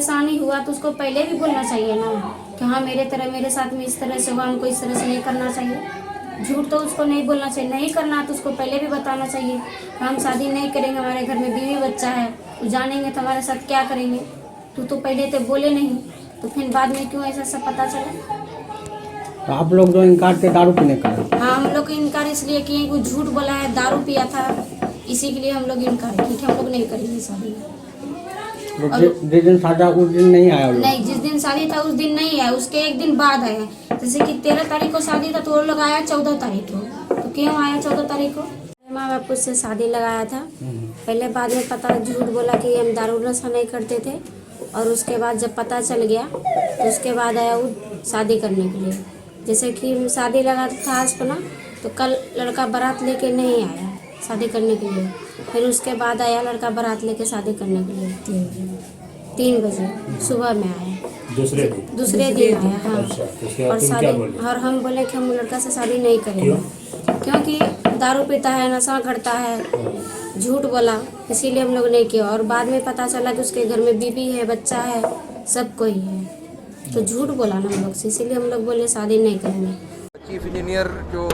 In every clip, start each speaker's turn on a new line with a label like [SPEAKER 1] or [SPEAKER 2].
[SPEAKER 1] परेशानी हुआ तो उसको पहले भी बोलना चाहिए ना कि हाँ मेरे साथ में इस तरह से हुआ, हमको इस तरह से नहीं करना चाहिए। झूठ तो उसको नहीं बोलना चाहिए, नहीं करना तो उसको पहले भी बताना चाहिए। हम शादी नहीं करेंगे, हमारे घर में बीवी बच्चा है, वो जानेंगे तो हमारे साथ क्या करेंगे। तू तो पहले तो बोले नहीं, तो फिर बाद में क्यों ऐसा सब पता चला?
[SPEAKER 2] तो आप लोग जो इनकार थे दारू पीने का?
[SPEAKER 1] हाँ, हम लोग इनकार इसलिए किए कि झूठ बोला है, दारू पिया था, इसी के लिए हम लोग इनकार किए कि हम लोग नहीं करेंगे शादी।
[SPEAKER 2] जिस दिन शादी उस दिन नहीं आया लोग?
[SPEAKER 1] नहीं, जिस दिन शादी था उस दिन नहीं आया, उसके एक दिन बाद आया। जैसे कि 13 तारीख को शादी था तो वो लोग आया 14 तारीख को। तो क्यों आया 14 तारीख को? माँ बाप उससे शादी लगाया था पहले, बाद में पता झूठ बोला कि हम दारू नशा नहीं करते थे, और उसके बाद जब पता चल गया तो उसके बाद आया वो शादी करने के लिए। जैसे कि शादी लगा था आज को ना, तो कल लड़का बारात लेके नहीं आया शादी करने के लिए, फिर उसके बाद आया लड़का बारात लेके शादी करने के लिए 3 बजे सुबह में आया, दूसरे दिन आया। हाँ, और शादी, और हम बोले कि हम लड़का से शादी नहीं करेंगे क्योंकि दारू पीता है, नशा करता है, झूठ बोला, इसीलिए हम लोग नहीं किया। और बाद में पता चला कि उसके घर में बीवी है, बच्चा है, सब कोई है, तो झूठ बोला ना हम लोग से, इसीलिए हम लोग बोले शादी नहीं करेंगे।
[SPEAKER 3] चीफ इंजीनियर जो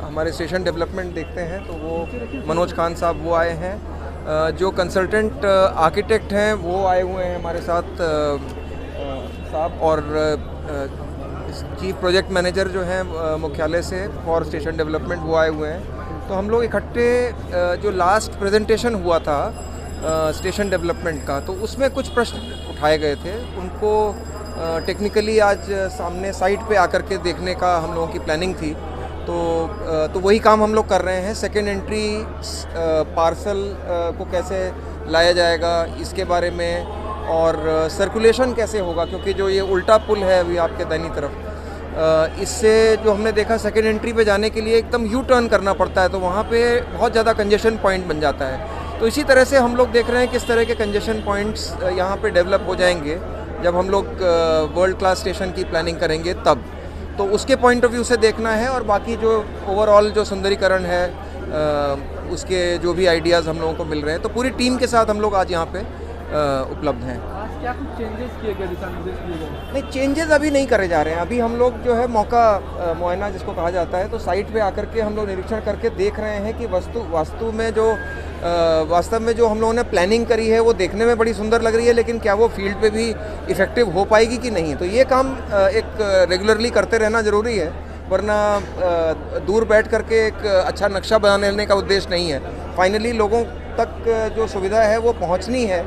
[SPEAKER 3] हमारे स्टेशन डेवलपमेंट देखते हैं तो वो मनोज खान साहब वो आए हैं। जो कंसल्टेंट आर्किटेक्ट हैं वो आए हुए हैं हमारे साथ साहब, और चीफ प्रोजेक्ट मैनेजर जो हैं मुख्यालय से फॉर स्टेशन डेवलपमेंट वो आए हुए हैं। तो हम लोग इकट्ठे जो लास्ट प्रेजेंटेशन हुआ था स्टेशन डेवलपमेंट का, तो उसमें कुछ प्रश्न उठाए गए थे, उनको टेक्निकली आज सामने साइट पे आकर के देखने का हम लोगों की प्लानिंग थी। तो वही काम हम लोग कर रहे हैं। सेकेंड एंट्री पार्सल को कैसे लाया जाएगा इसके बारे में, और सर्कुलेशन कैसे होगा, क्योंकि जो ये उल्टा पुल है अभी आपके दाहिनी तरफ, इससे जो हमने देखा सेकेंड एंट्री पे जाने के लिए एकदम यू टर्न करना पड़ता है, तो वहाँ पे बहुत ज़्यादा कंजेशन पॉइंट बन जाता है। तो इसी तरह से हम लोग देख रहे हैं किस तरह के कंजेशन पॉइंट्स यहाँ पे डेवलप हो जाएंगे जब हम लोग वर्ल्ड क्लास स्टेशन की प्लानिंग करेंगे तब। तो उसके पॉइंट ऑफ व्यू से देखना है, और बाकी जो ओवरऑल जो सुंदरीकरण है उसके जो भी आइडियाज़ हम लोगों को मिल रहे हैं, तो पूरी टीम के साथ हम लोग आज यहाँ पे उपलब्ध हैं।
[SPEAKER 4] क्या कुछ चेंजेस किए गए, दिशा निर्देश किए गए?
[SPEAKER 3] नहीं, चेंजेस अभी नहीं करे जा रहे हैं। अभी हम लोग जो है मौका मुआयना जिसको कहा जाता है, तो साइट पे आकर के हम लोग निरीक्षण करके देख रहे हैं कि वास्तव में जो हम लोगों ने प्लानिंग करी है वो देखने में बड़ी सुंदर लग रही है, लेकिन क्या वो फील्ड पे भी इफ़ेक्टिव हो पाएगी कि नहीं। तो ये काम एक रेगुलरली करते रहना ज़रूरी है, वरना दूर बैठ करके एक अच्छा नक्शा बनाने का उद्देश्य नहीं है। फाइनली लोगों तक जो सुविधा है वो पहुंचनी है,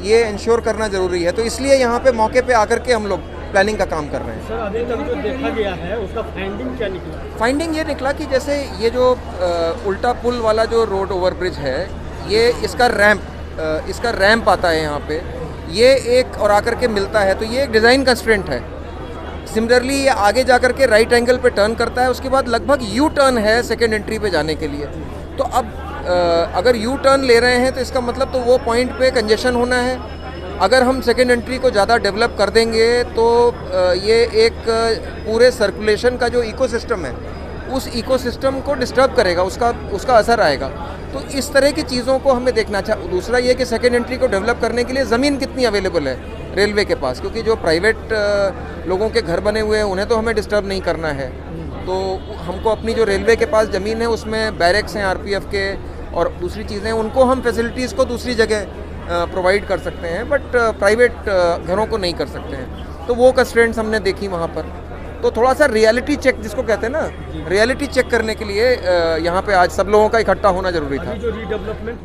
[SPEAKER 3] ये इंश्योर करना ज़रूरी है। तो इसलिए यहाँ पे मौके पे आकर के हम लोग प्लानिंग का काम कर रहे हैं।
[SPEAKER 4] सर, अभी तक जो देखा गया है उसका फाइंडिंग क्या निकला?
[SPEAKER 3] फाइंडिंग ये निकला कि जैसे ये जो उल्टा पुल वाला जो रोड ओवरब्रिज है, ये इसका रैंप आता है यहाँ पे, ये एक और आकर के मिलता है, तो ये एक डिज़ाइन कंस्ट्रेंट है। सिमिलरली ये आगे जा कर के राइट एंगल पे टर्न करता है, उसके बाद लगभग यू टर्न है सेकेंड एंट्री पे जाने के लिए। तो अब अगर यू टर्न ले रहे हैं तो इसका मतलब तो वो पॉइंट पे कंजेशन होना है। अगर हम सेकेंड एंट्री को ज़्यादा डेवलप कर देंगे तो ये एक पूरे सर्कुलेशन का जो इकोसिस्टम है उस इकोसिस्टम को डिस्टर्ब करेगा, उसका असर आएगा। तो इस तरह की चीज़ों को हमें देखना चाहिए। दूसरा ये कि सेकेंड एंट्री को डेवलप करने के लिए ज़मीन कितनी अवेलेबल है रेलवे के पास, क्योंकि जो प्राइवेट लोगों के घर बने हुए हैं उन्हें तो हमें डिस्टर्ब नहीं करना है। तो हमको अपनी जो रेलवे के पास ज़मीन है उसमें बैरक्स हैं आरपीएफ के और दूसरी चीज़ें, उनको हम फैसिलिटीज़ को दूसरी जगह प्रोवाइड कर सकते हैं, बट प्राइवेट घरों को नहीं कर सकते हैं। तो वो कंस्ट्रेंट्स हमने देखी वहाँ पर। तो थोड़ा सा रियलिटी चेक जिसको कहते हैं ना, रियलिटी चेक करने के लिए यहाँ पे आज सब लोगों का इकट्ठा होना ज़रूरी था।
[SPEAKER 4] जो रीडेवलपमेंट